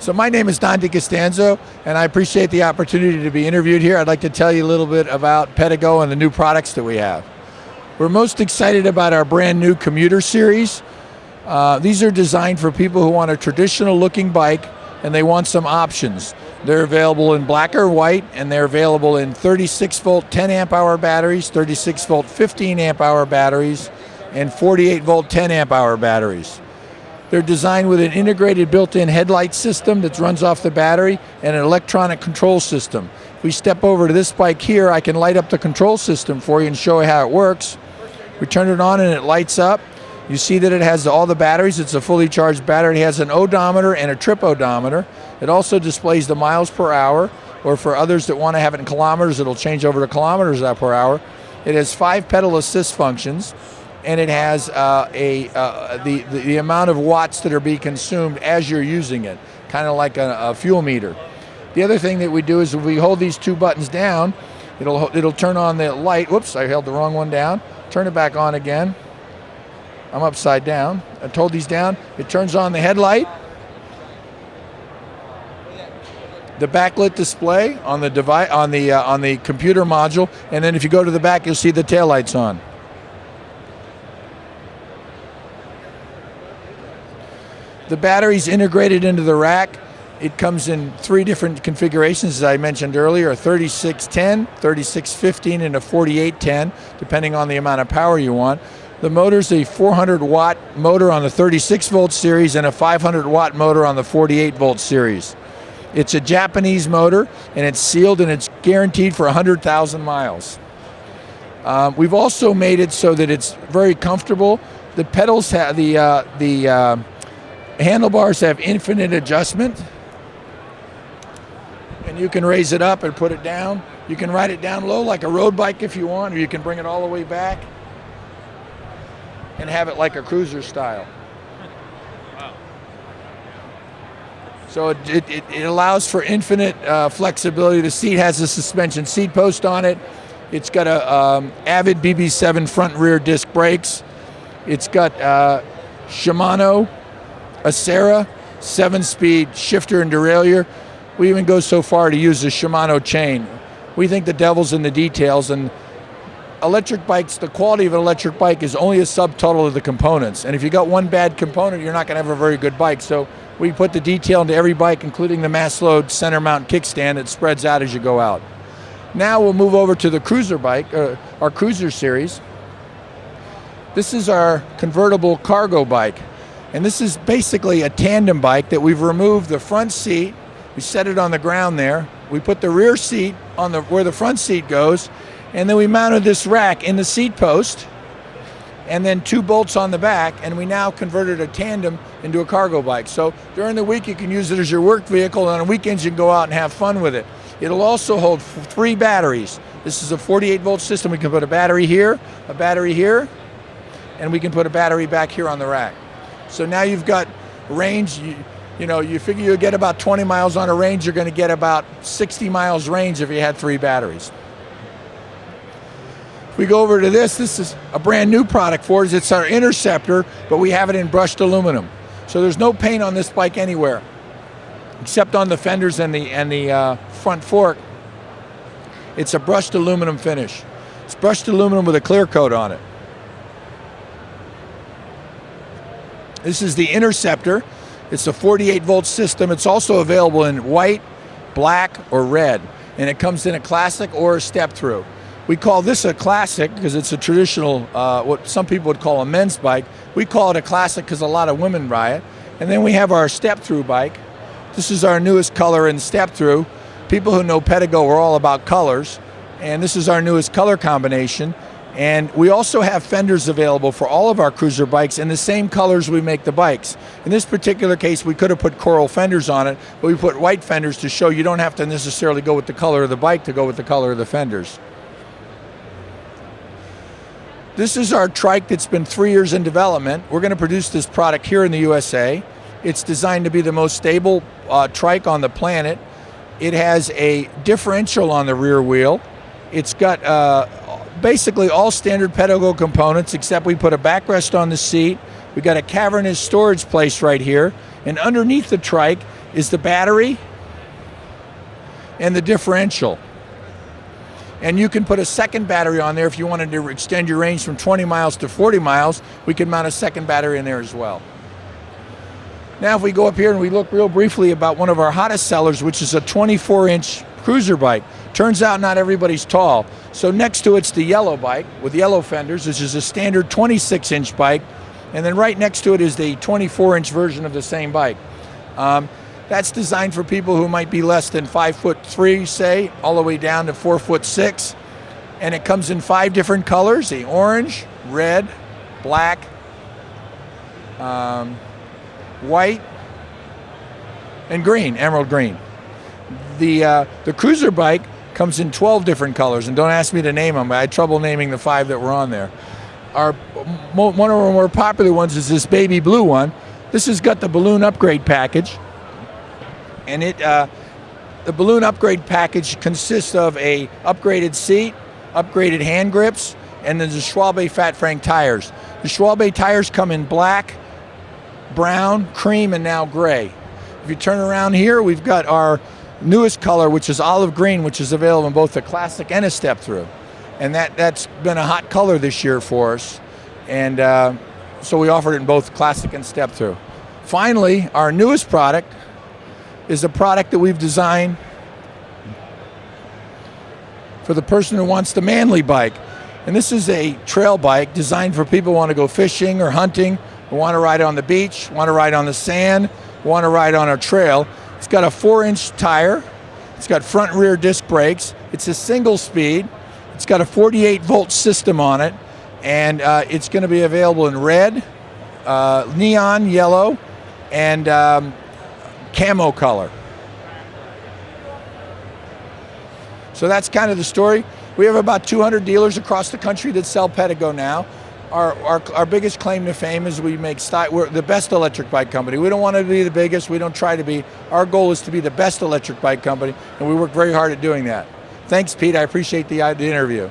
So my name is DiCostanzo, and I appreciate the opportunity to be interviewed here. I'd like to tell you a little bit about Pedego and the new products that we have. We're most excited about our brand new Commuter Series. These are designed for people who want a traditional looking bike and they want some options. They're available in black or white, and they're available in 36 volt 10 amp hour batteries, 36 volt 15 amp hour batteries, and 48 volt 10 amp hour batteries. They're designed with an integrated built-in headlight system that runs off the battery and an electronic control system. If we step over to this bike here, I can light up the control system for you and show you how it works. We turn it on and it lights up. You see that it has all the batteries. It's a fully charged battery. It has an odometer and a trip odometer. It also displays the miles per hour, or for others that want to have it in kilometers, it'll change over to kilometers per hour. It has 5 pedal assist functions, and it has the amount of watts that are being consumed as you're using it, kind of like a fuel meter. The other thing that we do is if we hold these 2 buttons down, it'll turn on the light. Whoops, I held the wrong one down. Turn it back on again. I'm upside down. I hold these down. It turns on the headlight, the backlit display on the device, on the computer module, and then if you go to the back, you'll see the taillights on. The battery's integrated into the rack. It comes in 3 different configurations, as I mentioned earlier, a 3610, 3615, and a 4810, depending on the amount of power you want. The motor's a 400 watt motor on the 36 volt series and a 500 watt motor on the 48 volt series. It's a Japanese motor, and it's sealed, and it's guaranteed for 100,000 miles. We've also made it so that it's very comfortable. The pedals have the handlebars have infinite adjustment, and you can raise it up and put it down. You can ride it down low like a road bike if you want, or you can bring it all the way back and have it like a cruiser style. So it allows for infinite flexibility. The seat has a suspension seat post on it. It's got a Avid BB7 front and rear disc brakes. It's got Shimano Acera 7-speed shifter and derailleur. We even go so far to use the Shimano chain. We think the devil's in the details, and electric bikes, the quality of an electric bike is only a subtotal of the components. And if you got one bad component, you're not going to have a very good bike. So we put the detail into every bike, including the mass load center mount kickstand that spreads out as you go out. Now we'll move over to the Cruiser bike, our Cruiser Series. This is our convertible cargo bike. And this is basically a tandem bike that we've removed the front seat. We set it on the ground there. We put the rear seat on where the front seat goes, and then we mounted this rack in the seat post, and then 2 bolts on the back, and we now converted a tandem into a cargo bike. So during the week you can use it as your work vehicle, and on weekends you can go out and have fun with it. It'll also hold 3 batteries. This is a 48 volt system. We can put a battery here, and we can put a battery back here on the rack. So now you've got range. You figure you'll get about 20 miles on a range. You're going to get about 60 miles range if you had 3 batteries. If we go over to this is a brand new product for us. It's our Interceptor, but we have it in brushed aluminum. So there's no paint on this bike anywhere, except on the fenders and the front fork. It's a brushed aluminum finish. It's brushed aluminum with a clear coat on it. This is the Interceptor. It's a 48 volt system. It's also available in white, black, or red. And it comes in a classic or a step through. We call this a classic because it's a traditional, what some people would call a men's bike. We call it a classic because a lot of women ride it. And then we have our step through bike. This is our newest color in step through. People who know Pedego are all about colors. And this is our newest color combination. And we also have fenders available for all of our cruiser bikes in the same colors we make the bikes. In this particular case, we could have put coral fenders on it, but we put white fenders to show you don't have to necessarily go with the color of the bike to go with the color of the fenders. This is our trike that's been 3 years in development. We're going to produce this product here in the USA. It's designed to be the most stable trike on the planet. It has a differential on the rear wheel. It's got basically all standard Pedego components, except we put a backrest on the seat. We got a cavernous storage place right here, and underneath the trike is the battery and the differential. And you can put a second battery on there if you wanted to extend your range from 20 miles to 40 miles. We can mount a second battery in there as well. Now if we go up here and we look real briefly about one of our hottest sellers, which is a 24-inch cruiser bike. Turns out not everybody's tall. So next to it's the yellow bike with yellow fenders, which is a standard 26-inch bike. And then right next to it is the 24-inch version of the same bike. That's designed for people who might be less than 5'3", say, all the way down to 4'6". And it comes in 5 different colors: the orange, red, black, white, and green, emerald green. The cruiser bike comes in 12 different colors, and don't ask me to name them. I had trouble naming the 5 that were on there. One of our more popular ones is this baby blue one. This has got the balloon upgrade package, and the balloon upgrade package consists of a upgraded seat, upgraded hand grips, and then the Schwalbe Fat Frank tires. The Schwalbe tires come in black, brown, cream, and now gray. If you turn around here, we've got our newest color, which is olive green, which is available in both the classic and a step through. And that's been a hot color this year for us. And so we offered it in both classic and step through. Finally, our newest product is a product that we've designed for the person who wants the manly bike. And this is a trail bike designed for people who want to go fishing or hunting, who want to ride on the beach, want to ride on the sand, want to ride on a trail. It's got a 4-inch tire. It's got front and rear disc brakes. It's a single speed. It's got a 48-volt system on it. And it's going to be available in red, neon yellow, and camo color. So that's kind of the story. We have about 200 dealers across the country that sell Pedego now. Our biggest claim to fame is we're the best electric bike company. We don't want to be the biggest. We don't try to be. Our goal is to be the best electric bike company, and we work very hard at doing that. Thanks, Pete. I appreciate the interview.